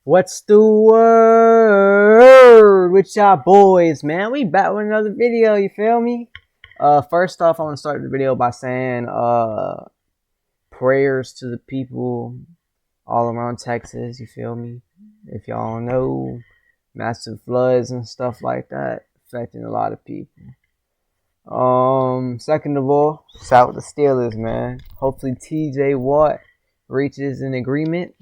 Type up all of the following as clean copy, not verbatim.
What's the word with y'all boys, man? We back with another video, you feel me? First off, I want to start the video by saying prayers to the people all around Texas, you feel me? If y'all don't know, massive floods and stuff like that affecting a lot of people. Second of all, shout out the Steelers, man. Hopefully TJ Watt reaches an agreement.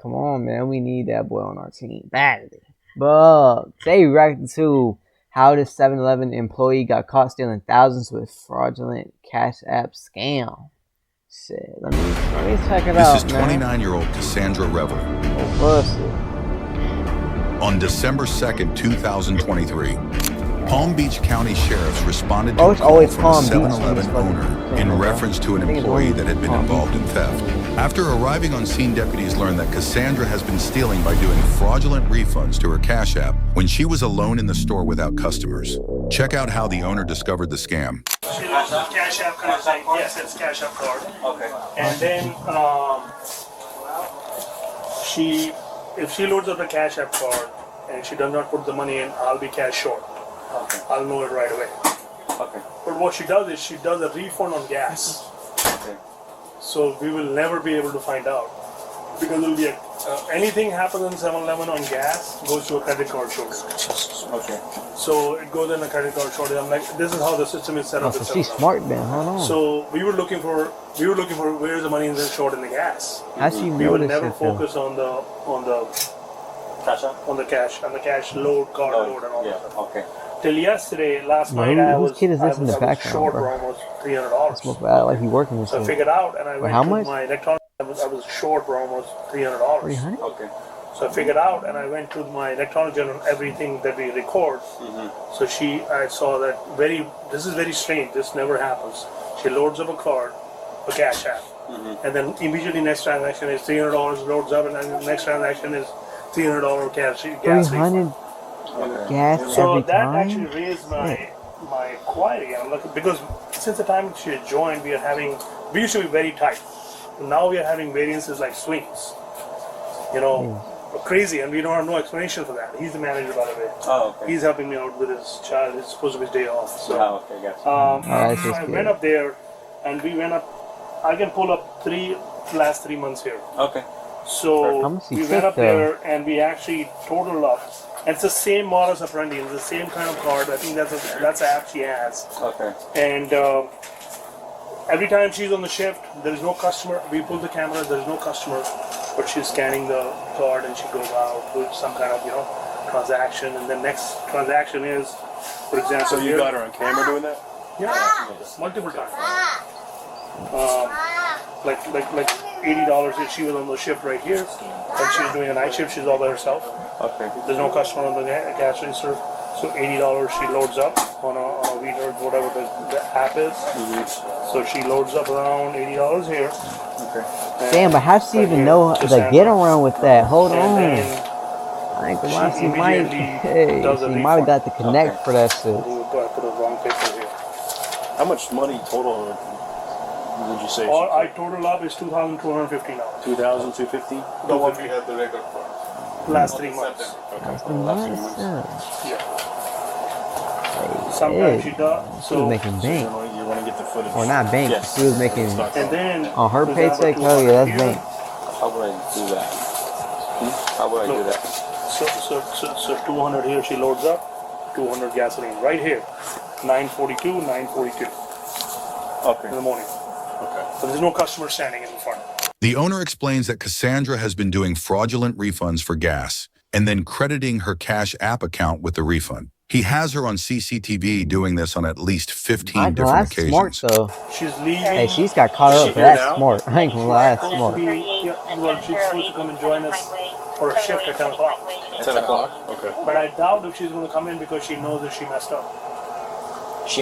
Come on, man. We need that boy on our team badly. But they reacted to how this 7-Eleven employee got caught stealing thousands with fraudulent Cash App scam. Shit, let me check it out. This is 29-year-old Cassandra Revel. On December 2nd, 2023, Palm Beach County sheriffs responded to a call from a 7-Eleven owner in reference to an employee that had been involved in theft. After arriving on scene, deputies learned that Cassandra has been stealing by doing fraudulent refunds to her Cash App when she was alone in the store without customers. Check out how the owner discovered the scam. Cash App kind of thing. Yes, it's Cash App card. Okay. And then if she loads up the Cash App card and she does not put the money in, I'll be cash short. Okay. I'll know it right away. Okay. But what she does is she does a refund on gas. Okay. So we will never be able to find out because it'll be anything happens in 7-Eleven on gas goes to a credit card shortage. Okay. So it goes in a credit card shortage. I'm like, this is how the system is set up. So she's smart then. Hold on. So we were looking for where's the money is short in the gas. How she we would never focus on the cash on the cash load, card load, and all that stuff. Okay. Till yesterday, last night, I was short for almost $300. Like you working with. So I figured out, and I went to my electronics. I was short for almost $300. $300? Okay. So I figured out, and I went to my electronics and everything that we record. So I saw that this is very strange. This never happens. She loads up a card, a Cash App, and then immediately next transaction is $300 loads up, and then the next transaction is $300 gas. $300 gas so every that time? actually raised my query. I'm looking, because since the time she had joined, we used to be very tight. Now we are having variances like swings. Crazy, and we don't have no explanation for that. He's the manager, by the way. Oh, okay. He's helping me out with his child. It's supposed to be his day off. So, gotcha. I went up there, and we went up. I can pull up last 3 months here. Okay. So we went up there, and we actually totaled up. And it's the same modus operandi. It's the same kind of card. I think that's the app she has. Okay. And every time she's on the shift, there is no customer. We pull the camera. There is no customer, but she's scanning the card and she goes out with some kind of transaction. And the next transaction is, for example. So you got her on camera doing that? Yeah, multiple times. Like $80 if she was on the shift right here, and she's doing a night shift. She's all by herself. Okay. There's no customer on the cash register, so $80 she loads up on a reader, whatever the app is. So she loads up around $80 here. Okay. Damn, but how does she even know the get around with that? Hold on. I ain't gonna lie, she might have got the connect for that shit. I put a wrong picture here. How much money total would you say? All I total up is $2,250. $2,250? The one we had the record for. Last 3 months. Okay. Yeah. Sometimes she does. She was making bank. You want to get the footage. Or not bank. Yes. She was making and then on her paycheck. Oh yeah, that's bank. How would I do that? How would I do that? So 200 here she loads up. 200 gasoline right here. 942. Okay. In the morning. Okay. So there's no customer standing in the front. The owner explains that Cassandra has been doing fraudulent refunds for gas and then crediting her Cash App account with the refund. He has her on CCTV doing this on at least 15 different occasions. Smart though. She's leaving. Hey, she's got caught up. That's smart. I ain't gonna lie, that's smart. She's supposed to come and join us for a shift at 10 o'clock. 10 o'clock? Okay. But I doubt if she's going to come in because she knows that she messed up.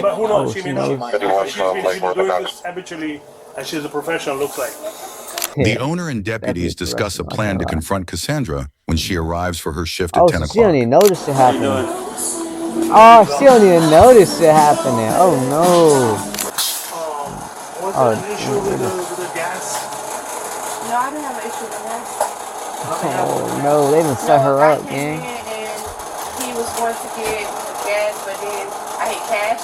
But who knows? She may not. She's been doing this habitually, and she's a professional, looks like. The owner and deputies discuss a plan to confront Cassandra when she arrives for her shift at 10 o'clock. She don't even notice it happening. Oh, she don't even notice it happening. Oh no. Was there an issue with the gas? No, I didn't have an issue with that. Oh no, they done set her up, gang. And he was going to get gas, but then I hit cash,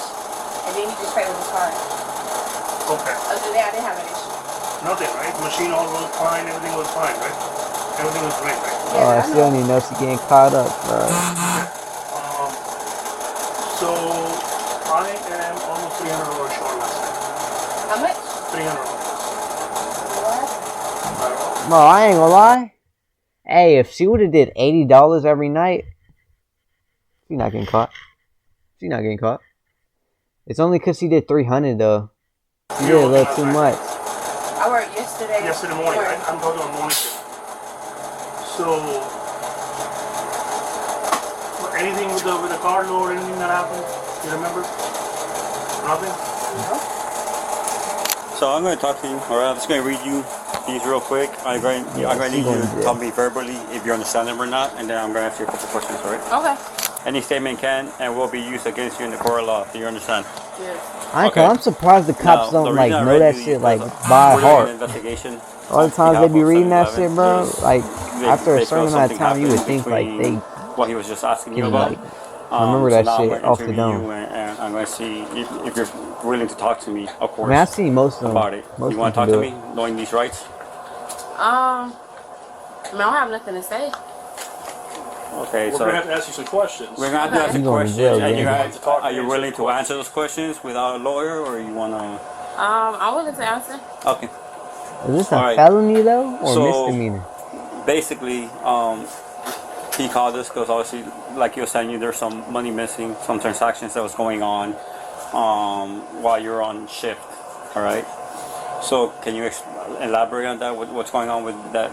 and then he just paid with his card. Okay. Other than that, I didn't have an issue. Nothing, right? Machine all was fine, everything was fine, right? Everything was great, right? Yeah, I still don't even know she getting caught up, bro. So I am almost $300 short last night. How much? $300. What? Bro, I ain't gonna lie. Hey, if she would have did $80 every night, she's not getting caught. She's not getting caught. It's only because she did 300 though. She did a little too much. I worked yesterday. Yesterday morning, right? I'm talking about morning shift. So, anything with the card load, anything that happened? You remember? Nothing? No. So I'm going to talk to you, alright? I'm just going to read you these real quick. I'm going to need you to tell me verbally if you understand them or not, and then I'm going to ask you a couple questions, alright? Okay. Any statement can and will be used against you in the court of law. Do you understand? Yes. I'm surprised the cops don't like know that shit like by heart. All the times they be reading that shit, bro. Like after a certain amount of time, you would think like they. What he was just asking you about. Like, remember that shit off the dome. And I'm going to see if you're willing to talk to me, of course. I mean, I've seen most of them. About it. You want to talk to me, knowing these rights? I don't have nothing to say. Okay, We're going to have to ask you some questions. We're going to have to ask you questions. Are you willing to answer those questions without a lawyer, or you want to? I'm willing to answer. Okay. Is this a felony though, or misdemeanor? Basically, he called us because obviously, like you were saying, there's some money missing, some transactions that was going on while you're on shift. All right. So can you elaborate on that? What's going on with that,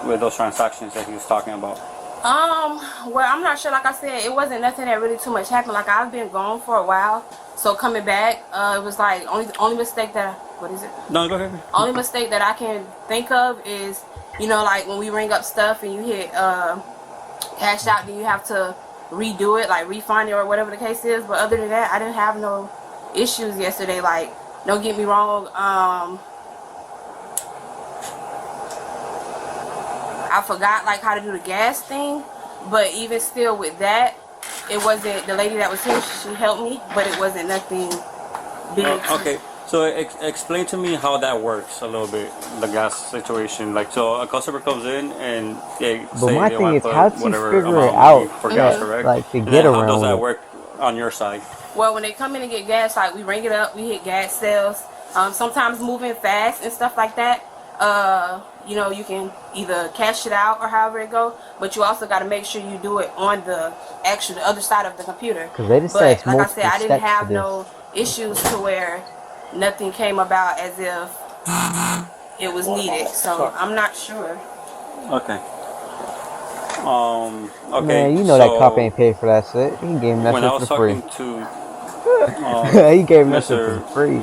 with those transactions that he was talking about? Well, I'm not sure. Like I said, it wasn't nothing that really too much happened. Like I've been gone for a while, so coming back, it was like only mistake that what is it? No, go ahead. Only mistake that I can think of is, like when we ring up stuff and you hit cash out, then you have to redo it, like refund it or whatever the case is. But other than that, I didn't have no issues yesterday. Like, don't get me wrong. I forgot like how to do the gas thing, but even still with that, it wasn't, the lady that was here, she helped me, but it wasn't nothing big. Okay, so explain to me how that works a little bit, the gas situation. Like, so a customer comes in and they but say my they thing want is, to how put do you whatever figure it amount out for gas, correct? Like to And get then around? How does that it? work on your side? Well, when they come in and get gas, like we ring it up, we hit gas sales. Sometimes moving fast and stuff like that. You can either cash it out or however it go, but you also got to make sure you do it on the other side of the computer. Because they just but said it's like I said, I didn't steps have to no issues to where nothing came about as if it was needed. So I'm not sure. Okay. Okay. Man, you know that cop ain't paid for that shit. He gave him that shit for free. When I was talking to he gave him that shit for free.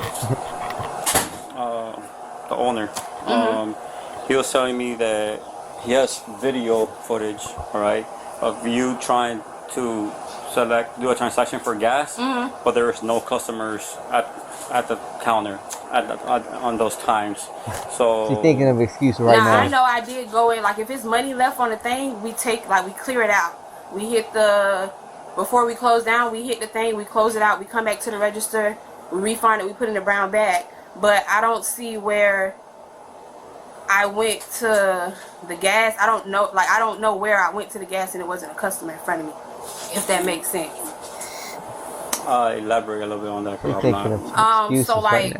The owner, he was telling me that he has video footage, all right, of you trying to do a transaction for gas, but there is no customers at the counter on those times. So she's thinking of excuse right now. I know I did go in, like if it's money left on the thing, we clear it out. We hit before we close down, we hit the thing, we close it out, we come back to the register, we refund it, we put it in a brown bag. But I don't see where I went to the gas. I don't know where I went to the gas and it wasn't a customer in front of me, if that makes sense. Elaborate a little bit on that. So like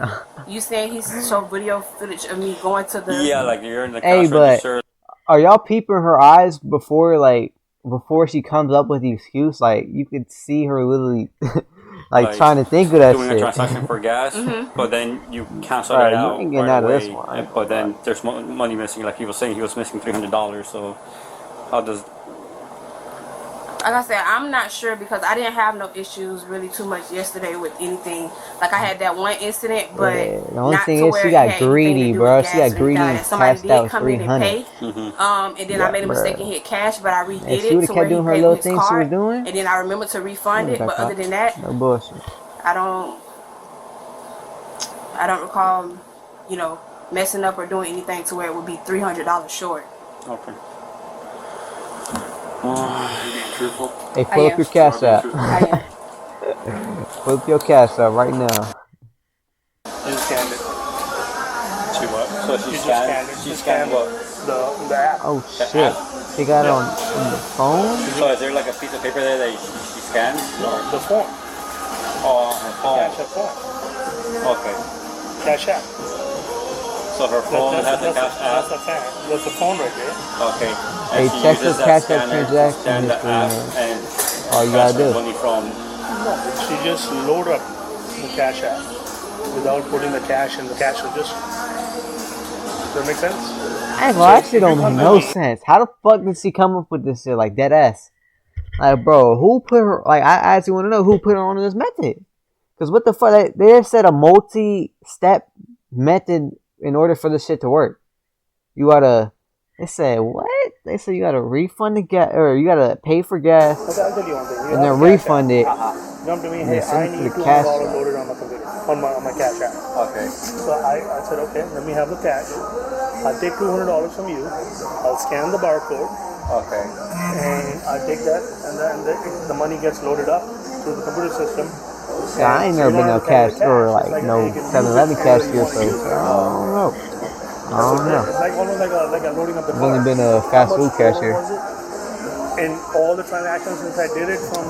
you saying he showed video footage of me going to the like you're in the cash register. Are y'all peeping her eyes before she comes up with the excuse? Like you could see her literally like trying to think of that doing shit. A transaction for gas, but then you cancel it out you ain't getting out of this one. But then there's money missing. Like he was saying, he was missing $300. So how does? Like I said, I'm not sure because I didn't have no issues really too much yesterday with anything. Like I had that one incident, but the only thing is she got greedy, bro. She got greedy and cashed out $300. And then I made a mistake and hit cash, but I redid it. She would have kept doing her little thing she was doing. And then I remembered to refund it. But other than that, no bullshit. I don't recall, messing up or doing anything to where it would be $300 short. Okay. Hey, pull up your cash app. Pull up your cash app right now. You scanned it. She what? So she scanned it. She scanned what? The app. Oh shit! She got it on the phone. So is there like a piece of paper there that she scanned? No, the phone. Oh, her phone. Cash app phone. Okay. Cash app. So her phone has a cash app. That's the phone right there. Okay. Hey, check the cash app transaction history, man. All you gotta do. Money from. No, she just load up the cash app without putting the cash in the cash register. Does that make sense? I ain't gonna actually don't make no sense. How the fuck did she come up with this shit like dead ass? Like, bro, who put her? Like, I actually want to know who put her on this method. Cause what the fuck? They said a multi-step method in order for this shit to work. You gotta. They said what? They said you gotta refund the gas, or you gotta pay for gas, and then refund it. Come to me, hey, I need $200 loaded on my computer, on my cash app. Okay. So I said, okay, let me have the cash. I'll take $200 from you. I'll scan the barcode. Okay. And I take that, and then the money gets loaded up through the computer system. Yeah, I ain't never been no cash or like no 7-Eleven cashier, so I don't know. I don't know. It's like almost like a loading up the I've car. only been a fast food cashier. And all the transactions since I did it from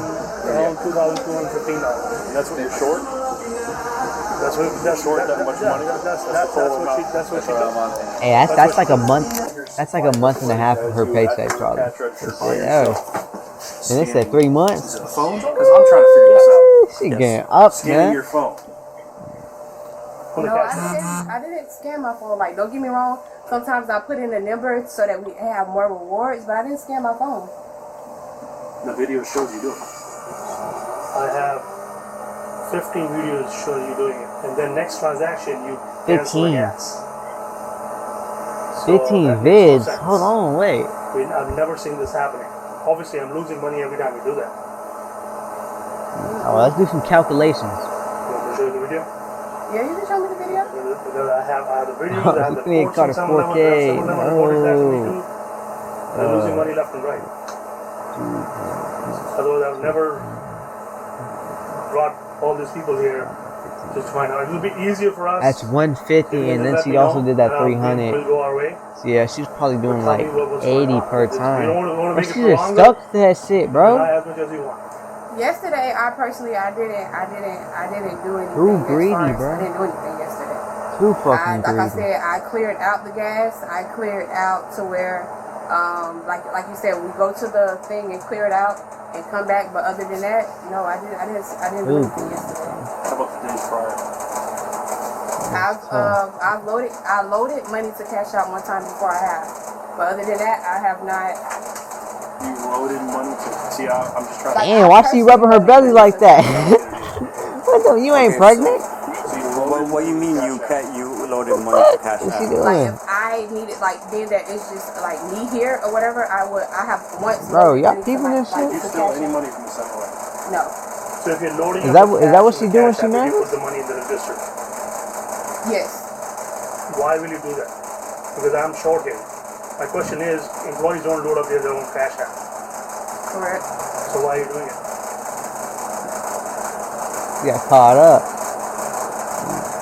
around $2,215. That's what you're short? That's short that much money? That's what she does. Hey, that's like a month. That's like a month and a half of her paycheck, probably. And they said 3 months. Phone? Because I'm trying to figure this out. She getting up, Scanning man. your phone. No, I didn't scan my phone. Like, don't get me wrong. Sometimes I put in a number so that we have more rewards, but I didn't scan my phone. The video shows you doing it. I have 15 videos showing you doing it, and then next transaction you 15. gas. 15 vids. Hold on, wait. I've never seen this happening. Obviously, I'm losing money every time you do that. Oh, let's do some calculations. You want me to show you the video? Yeah, you can show me the video. Because I have the videos, I have the We ain't caught a 4K. They're losing money left and right. Otherwise, I've never brought all these people here just to find out. It'll be easier for us. That's 150, and then she also did that 300. We'll go our way. So yeah, she's probably doing like 80 per time. You don't want to But make she it just longer. stuck to that shit, bro. Not as much as you want. Yesterday, I personally, I didn't do anything. Too greedy, bro. I didn't do anything yesterday. Too fucking Like I greedy. said, I cleared out the gas. I cleared out to where, like you said, we go to the thing and clear it out and come back. But other than that, no, I didn't do anything yesterday. How about the days prior? I loaded money to cash out one time before I have. But other than that, I have not. You loaded money to see. I'm just trying to. Damn, why she rubbing her belly like that? What the? You ain't pregnant? What do you mean you loaded money to cash What's she out? doing? Like if I needed, like being that it's just like me here or whatever, I have once. Bro, y'all loaded peeping money this to, shit? You to steal cash any out. money from the 7-Eleven? No. So if you're loading Is up that the what cash she in the doing? cash She app, you married? put the money in the register. Yes. Why will you do that? Because I'm short here. My question is, employees don't load up their own cash app. Correct. So why are you doing it? You got caught up.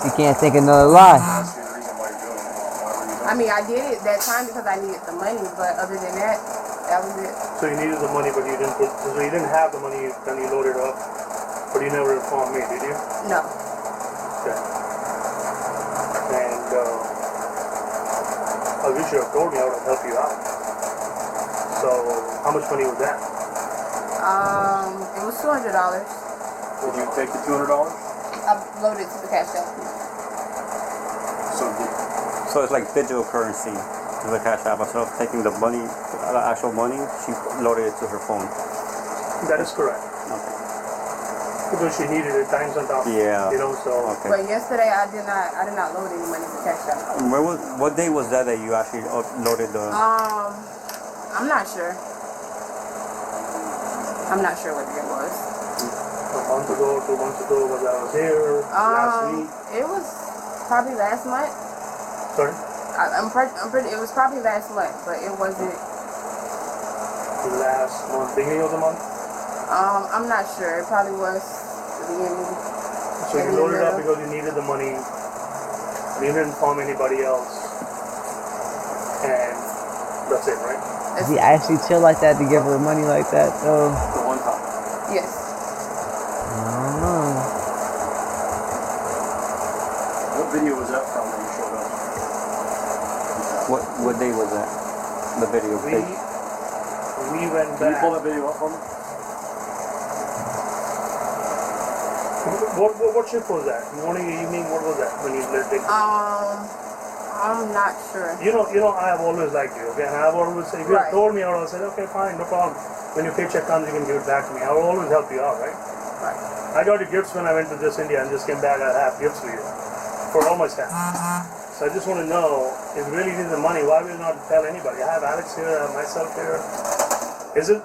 She can't think another lie. That's the reason why you're doing it. Why were you doing I mean, I did it that time because I needed the money, but other than that, that was it. So you needed the money, but you didn't put. So you didn't have the money, then you loaded up, but you never informed me, did you? No. Okay. And I wish you have told me I would have helped you out. So how much money was that? It was $200. Did you take the $200? I loaded to the cash app. So it's like digital currency to the cash app. Instead of taking the money, the actual money, she loaded it to her phone. That is correct. Okay. Because she needed it, times on top. Yeah. You know, so. Okay. But yesterday I did not load any money to cash app. What day was that you actually loaded the? I'm not sure. I'm not sure what day it was. A month ago, 2 months ago, was I was here last week. It was probably last month. Sorry. I'm pretty. It was probably last month, but it wasn't. last month, beginning of the month? I'm not sure. It probably was the beginning. So you loaded up because you needed the money. You didn't inform anybody else. And that's it, right? Does he actually chill like that to give her money like that, though? The one time. Yes. I don't know. What video was that from that you showed us? What day was that? The video. We went Can you back. pull that video up for me? What shift was that? Morning, evening, what was that when you lived it? I'm not sure. You know, I have always liked you, okay? And I've always said, if you have told me, I would have said, okay, fine, no problem. When your paycheck comes, you can give it back to me. I will always help you out, right? Right. I got you gifts when I went to this India and just came back. I have gifts for you for all my staff. So I just want to know if you really need the money, why will you not tell anybody? I have Alex here, I have myself here. Is it?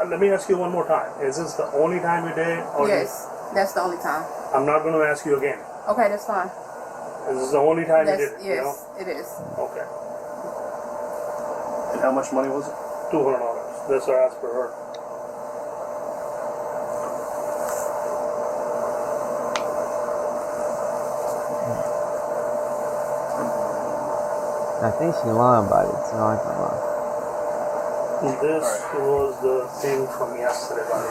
Let me ask you one more time. Is this the only time you did? Or Yes, that's the only time. I'm not going to ask you again. Okay, that's fine. This is the only time you did it. Yes, You know? it is. Okay. And how much money was it? $200. That's what I asked for her. I think she's lying about it, so I can lie. This was the thing from yesterday, buddy.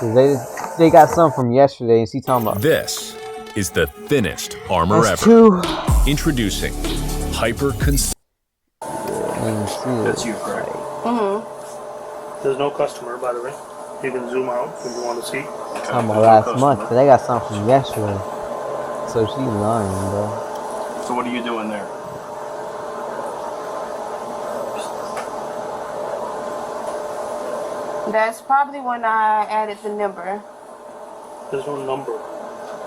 Cause they got some from yesterday, and she talking about This is the thinnest armor that's ever. two. Introducing Hyper Cons. That's you, correct? There's no customer, by the way. You can zoom out if you want to see. Talking about last month, but they got some from yesterday. So she lying, bro. So what are you doing there? That's probably when I added the number. There's no number.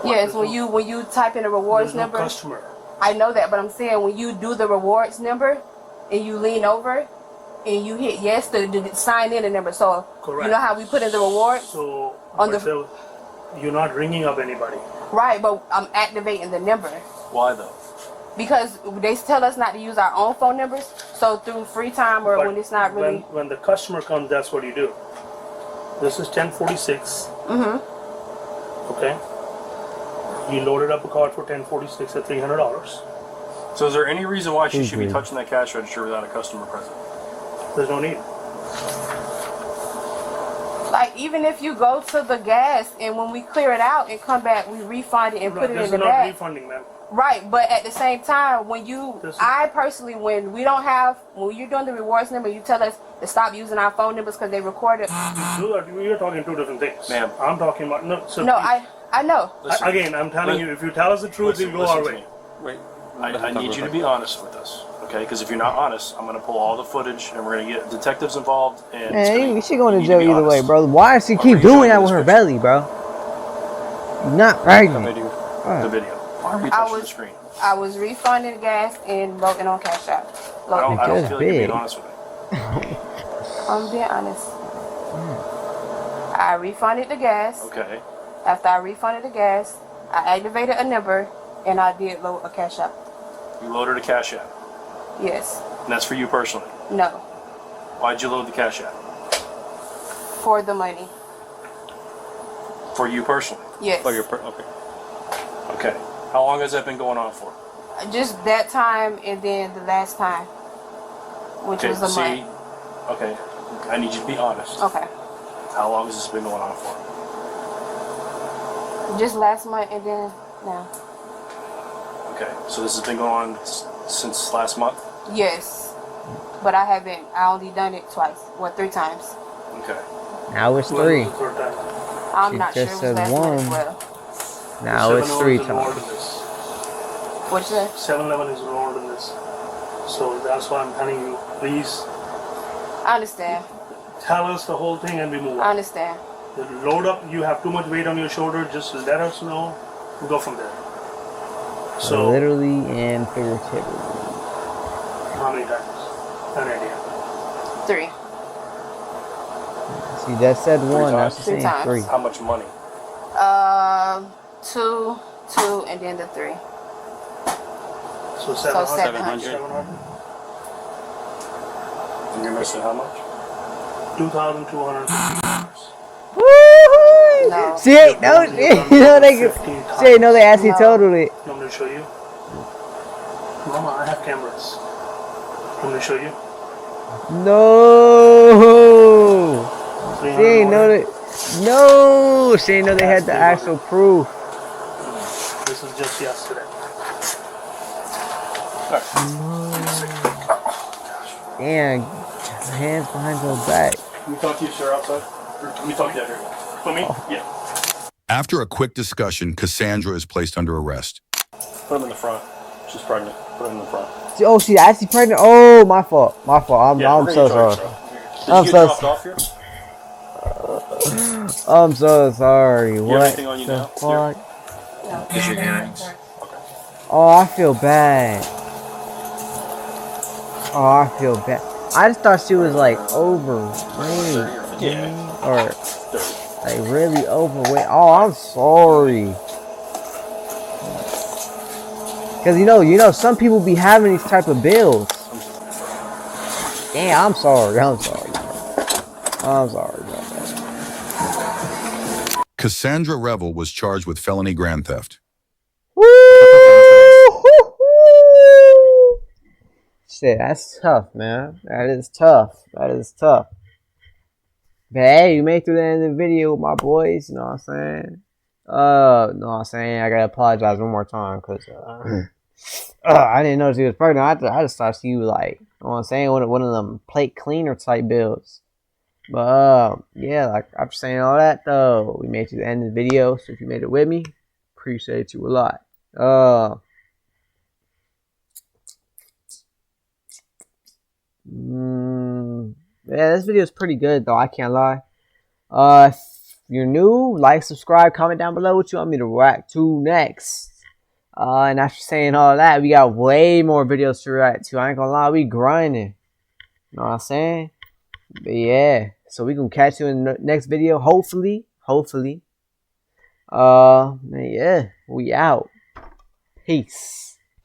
Yes, when you type in a rewards There's no number. customer. I know that, but I'm saying when you do the rewards number and you lean over and you hit yes to sign in the number. So Correct. you know how we put in the rewards? So On but you're not ringing up anybody. Right, but I'm activating the number. Why though? Because they tell us not to use our own phone numbers. So through free time or But when it's not really. when the customer comes, that's what you do. This is 1046. Okay. You loaded up a card for 1046 at $300. So is there any reason why she should be touching that cash register without a customer present? There's no need. Like even if you go to the gas and when we clear it out and come back, we refund it and put it This in the is not bag. refunding, man. Right, but at the same time, when you, I personally, when we don't have, when you're doing the rewards number, you tell us to stop using our phone numbers because they record it. You're talking two different things. Ma'am. I'm talking about, no, so No, I know. again, I'm telling you, if you tell us the truth, we go our way. Wait. I need you to be honest with us, okay? Because if you're not honest, I'm going to pull all the footage and we're going to get detectives involved. And Man, she going to jail either way, bro. Why does she keep doing that with her belly, bro? You're not pregnant. The video. Why are we touching the screen? I was refunding gas and loading on Cash App. I don't That's feel like you're being big. honest with me. I'm being honest. I refunded the gas. Okay. After I refunded the gas, I activated a number and I did load a Cash App. You loaded a Cash App. Yes. And that's for you personally. No. Why'd you load the Cash App? For the money. For you personally? Yes. Okay. Okay. How long has that been going on for? Just that time and then the last time, which Okay, was a month. Okay. I need you to be honest. Okay. How long has this been going on for? Just last month and then now. Okay. So this has been going on since last month? Yes. But I only done it twice. Well, 3 times. Okay. Now it's 3. I'm She not sure it just was said last month one. as well. Now it's 3 times. What's that? 7-Eleven is involved in this. So that's why I'm telling you, please I understand. tell us the whole thing and we move I on. understand. Load up, you have too much weight on your shoulder, just let us know. We'll go from there. So, Literally and figuratively. how many times? An idea. 3. She just said 1, now times? she's 3 saying times. 3. How much money? 2, and then the 3. So 700. 700. 700. And you're missing how much? $2,250. No. She ain't know. You know she ain't know they actually totaled it. You want me to show you? Mama, I have cameras. You want me to show you? No. She ain't know that. No, she ain't know they had the actual proof. This is just yesterday. Damn, hands behind your back. Can we talk to you, sir, outside? Or can we talk to you out here? For me? Yeah. After a quick discussion, Cassandra is placed under arrest. Put him in the front. She's pregnant. Put him in the front. Oh, she's actually pregnant? Oh, my fault. My fault. I'm so sorry. Did you get dropped off here? I'm so sorry. You what have anything on you now? fuck? No. Is your earrings? Oh, I feel bad. Oh, I feel bad. I just thought she was like overweight. Yeah. Or like really overweight. Oh, I'm sorry. Cause you know, some people be having these type of bills. Damn, I'm sorry. I'm sorry. I'm sorry about that. Cassandra Revel was charged with felony grand theft. Woo! Shit, that's tough, man. That is tough. That is tough. But hey, you made it through the end of the video with my boys. You know what I'm saying? I gotta apologize one more time because I didn't know she was pregnant. I just thought she was like, you know what I'm saying, one of them plate cleaner type bills. But yeah, like after saying all that though, we made it to the end of the video. So if you made it with me, appreciate you a lot. Yeah, this video is pretty good though. I can't lie. If you're new, like, subscribe, comment down below what you want me to react to next. And after saying all that, we got way more videos to react to. I ain't gonna lie, we grinding. You know what I'm saying? But yeah, so we gonna catch you in the next video. Hopefully. Yeah, we out. Peace.